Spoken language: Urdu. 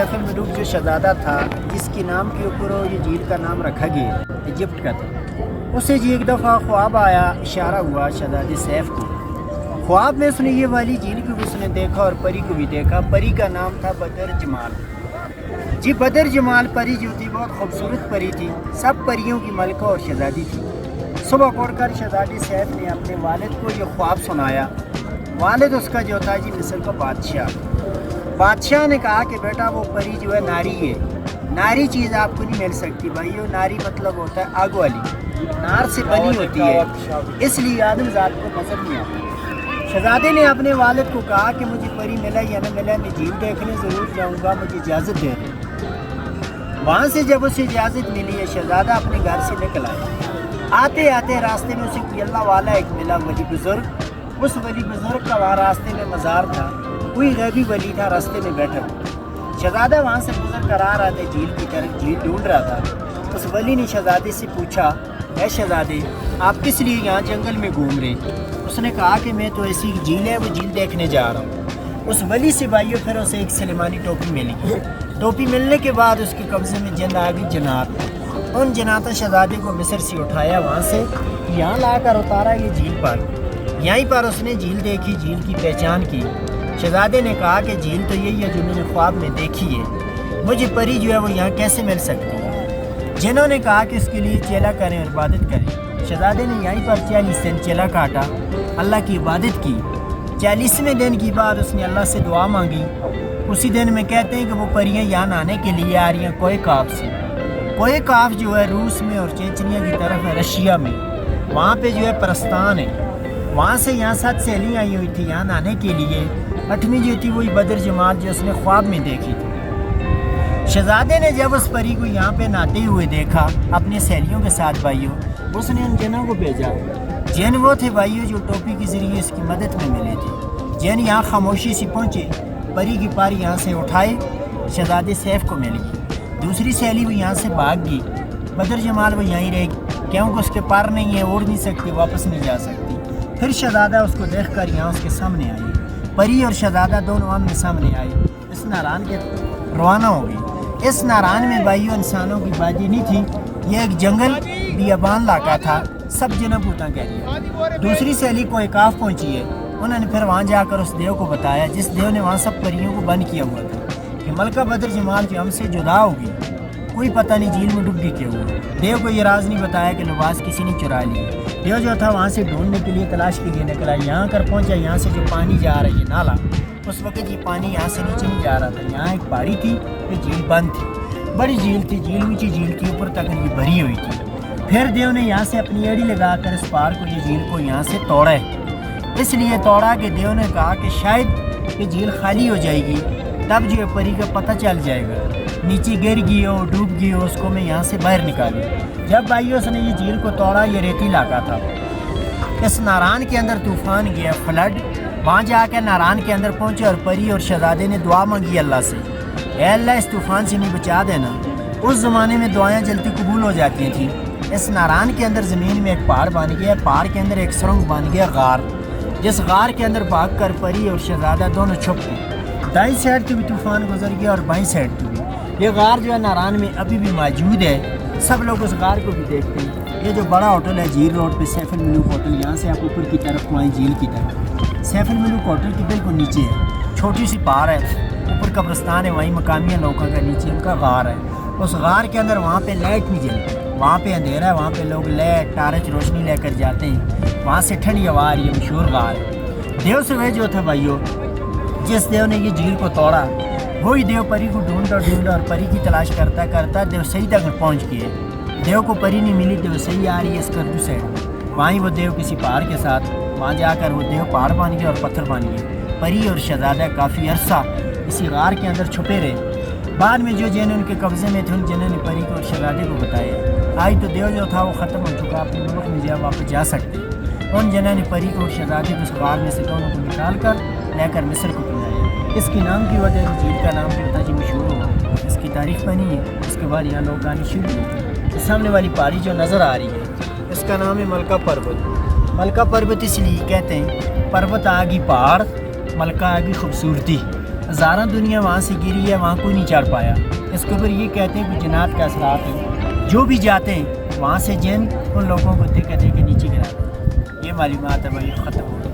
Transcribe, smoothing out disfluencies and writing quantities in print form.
سیف الملوک جو شہزادہ تھا جس کے نام کے اوپر یہ جھیل کا نام رکھا گیا ایجپٹ کا تھا، اسے جی ایک دفعہ خواب آیا، اشارہ ہوا شہزادے سیف کو۔ خواب میں اس نے یہ والی جھیل کو بھی اس نے دیکھا اور پری کو بھی دیکھا۔ پری کا نام تھا بدر جمال۔ جی بدر جمال پری جو تھی بہت خوبصورت پری تھی، سب پریوں کی ملکہ اور شہزادی تھی۔ صبح اٹھ کر شہزادے سیف نے اپنے والد کو یہ خواب سنایا۔ والد اس کا جو تھا جی مصر کا بادشاہ نے کہا کہ بیٹا وہ پری جو ہے ناری ہے، ناری چیز آپ کو نہیں مل سکتی بھائیو۔ ناری مطلب ہوتا ہے آگ والی، نار سے بنی ہوتی ہے، اس لیے آدم ذات کو نظر نہیں آتا۔ شہزادے نے اپنے والد کو کہا کہ مجھے پری ملا یا نہ ملا، میں جھیل دیکھنے ضرور جاؤں گا، مجھے اجازت دے دیں۔ وہاں سے جب اسے اجازت ملی ہے شہزادہ اپنے گھر سے نکل آیا۔ آتے آتے راستے میں اسے کوئی اللہ والا ایک ملا، ولی بزرگ۔ اس ولی بزرگ کا وہاں راستے میں مزار تھا، کوئی غیبی ولی تھا راستے میں بیٹھا۔ شہزادہ وہاں سے گزر کر آ رہا تھا جھیل کی طرف، جھیل ڈھونڈ رہا تھا۔ اس ولی نے شہزادے سے پوچھا، اے شہزادے آپ کس لیے یہاں جنگل میں گھوم رہے؟ اس نے کہا کہ میں تو ایسی جھیل ہے وہ جھیل دیکھنے جا رہا ہوں۔ اس ولی سے بھائیو پھر اسے ایک سلیمانی ٹوپی ملی۔ ٹوپی ملنے کے بعد اس کے قبضے میں جن آ گئی جنات۔ ان جناتوں شہزادے کو مصر سے اٹھایا، وہاں سے یہاں لا کر اتارا یہ جھیل پر۔ یہیں پر اس نے جھیل دیکھی، جھیل کی پہچان کی۔ شہزادے نے کہا کہ جھیل تو یہی ہے جو میں نے خواب میں دیکھی ہے، مجھے پری جو ہے وہ یہاں کیسے مل سکتی ہے؟ جنہوں نے کہا کہ اس کے لیے چیلا کریں اور عبادت کریں۔ شہزادے نے یہیں پر 40 دن چیلا کاٹا، اللہ کی عبادت کی۔ 40ویں دن کی بعد اس نے اللہ سے دعا مانگی۔ اسی دن میں کہتے ہیں کہ وہ پریاں یہاں آنے کے لیے آ رہی ہیں کوئے کاف سے۔ کوئے کاف جو ہے روس میں اور چیچنیا کی طرف ہے، رشیا میں، وہاں پہ جو ہے پرستان ہے۔ وہاں سے یہاں 7 سہیلیاں آئی ہوئی تھی یہاں آنے کے لیے۔ 8ویں جو تھی وہی بدر جماعت جو اس نے خواب میں دیکھی تھی۔ شہزادے نے جب اس پری کو یہاں پہ نہاتے ہوئے دیکھا اپنے سہیلیوں کے ساتھ بھائیوں، اس نے ان جنوں کو بھیجا۔ جن وہ تھے بھائیوں جو ٹوپی کے ذریعے اس کی مدد میں ملے تھے۔ جن یہاں خاموشی سے پہنچے، پری کی پاری یہاں سے اٹھائے، شہزادے سیف کو مل گئی۔ دوسری سہیلی وہ یہاں سے بھاگ گئی۔ بدر جمال وہ یہیں رہ گئی کیونکہ اس کے پار نہیں ہے، اڑ نہیں سکتی، واپس نہیں جا سکتی۔ پھر شہزادہ اس کو دیکھ کر یہاں اس کے سامنے آئی۔ پری اور شہزادہ دونوں آمنے سامنے آئے، اس ناران کے روانہ ہو گئی۔ اس ناران میں بھائیوں انسانوں کی بازی نہیں تھی، یہ ایک جنگل بیابان علاقہ تھا، سب جنہ پوتاں کہہ رہی۔ دوسری سہیلی کو ایکاف پہنچی ہے، انہوں نے پھر وہاں جا کر اس دیو کو بتایا جس دیو نے وہاں سب پریوں کو بند کیا ہوا تھا کہ ملکہ بدر جمال جو ہم سے جدا ہوگی، کوئی پتہ نہیں جھیل میں ڈب گئی کیا ہوا۔ دیو کو یہ راز نہیں بتایا کہ لباس کسی نے چرا لی۔ دیو جو تھا وہاں سے ڈھونڈنے کے لیے تلاش کے لیے نکلا، یہاں کر پہنچا۔ یہاں سے جو پانی جا رہا ہے یہ نالا، اس وقت یہ پانی یہاں سے نیچے نہیں جا رہا تھا، یہاں ایک پہاڑی تھی، یہ جھیل بند تھی، بڑی جھیل تھی، جھیل اونچی جھیل کی اوپر تک یہ بھری ہوئی تھی۔ پھر دیو نے یہاں سے اپنی ایڑی لگا کر اس پار کو، یہ جھیل کو یہاں سے توڑا ہے۔ اس لیے توڑا کہ دیو نے کہا کہ شاید یہ جھیل خالی ہو جائے گی، تب جو پری کا پتہ چل جائے گا، نیچے گر گئی ہو، ڈوب گئی ہو، اس کو میں یہاں سے باہر نکالوں۔ جب بھائیو اس نے یہ جھیل کو توڑا، یہ ریتی علاقہ تھا، اس ناران کے اندر طوفان گیا، فلڈ۔ وہاں جا کے ناران کے اندر پہنچے اور پری اور شہزادے نے دعا مانگی اللہ سے، اے اللہ اس طوفان سے نہیں بچا دینا۔ اس زمانے میں دعائیں جلدی قبول ہو جاتی تھیں۔ اس ناران کے اندر زمین میں ایک پہاڑ بن گیا، پہاڑ کے اندر ایک سرنگ بن گیا، غار، جس غار کے اندر بھاگ کر پری اور شہزادہ دونوں چھپ گئے۔ دائیں سائڈ سے بھی طوفان گزر گیا اور بائیں سائڈ سے بھی۔ یہ غار جو ہے ناران میں ابھی بھی موجود ہے، سب لوگ اس غار کو بھی دیکھتے ہیں۔ یہ جو بڑا ہوٹل ہے جھیل روڈ پہ، سیف الملوک ہوٹل، یہاں سے آپ اوپر کی طرف وہیں جھیل کی طرف، سیف الملوک ہوٹل کی بالکل نیچے ہے، چھوٹی سی پہاڑ ہے، اوپر قبرستان ہے، وہیں مقامی لوگوں کا نیچے ان کا غار ہے۔ اس غار کے اندر وہاں پہ لائٹ نہیں جلتی، وہاں پہ اندھیرا ہے، وہاں پہ لوگ لائٹ ٹارچ روشنی لے کر جاتے ہیں، وہاں سے ٹھنڈی ہوا آ رہی ہے، مشہور غار ہے۔ دیو سے وہ جو تھا بھائیو، جس دیو نے یہ جھیل کو توڑا، وہی دیو پری کو ڈھونڈا اور پری کی تلاش کرتا کرتا دیو صحیح تک پہنچ گئے۔ دیو کو پری نہیں ملی، دیو صحیح آ رہی ہے اس کردو سے، وہیں وہ دیو کسی پہاڑ کے ساتھ، وہاں جا کر وہ دیو پہاڑ بن گیا اور پتھر بن گئے۔ پری اور شہزادہ کافی عرصہ اسی غار کے اندر چھپے رہے۔ بعد میں جو جن ان کے قبضے میں تھے، ان جنوں نے پری کو اور شہزادے کو بتایا۔ آج تو دیو جو تھا وہ ختم ہو چکا، اپنے ملک میں جا واپس جا سکتے۔ ان جنوں نے پری کو اور شہزادے کو اس غار میں سے دونوں کو نکال کر لے کر مصر کو پہنچایا۔ اس کے نام کی وجہ سے جھیل کا نام جو ہوتا ہے مشہور ہوا، اس کی تاریخ بنی ہے۔ اس کے بعد یہاں لوگ آنے شروع ہوئے۔ سامنے والی پہاڑی جو نظر آ رہی ہے، اس کا نام ہے ملکہ پروت۔ ملکہ پروت اس لیے کہتے ہیں، پروت آگی پہاڑ، ملکہ آگی خوبصورتی، ہزاروں دنیا وہاں سے گری ہے، وہاں کوئی نہیں چڑھ پایا۔ اس کے اوپر یہ کہتے ہیں کہ جنات کا اثرات ہے، جو بھی جاتے ہیں وہاں سے جن ان لوگوں کو دیکھ کے نیچے گرا۔ یہ معلومات ہے بھائی، ختم ہو گئی۔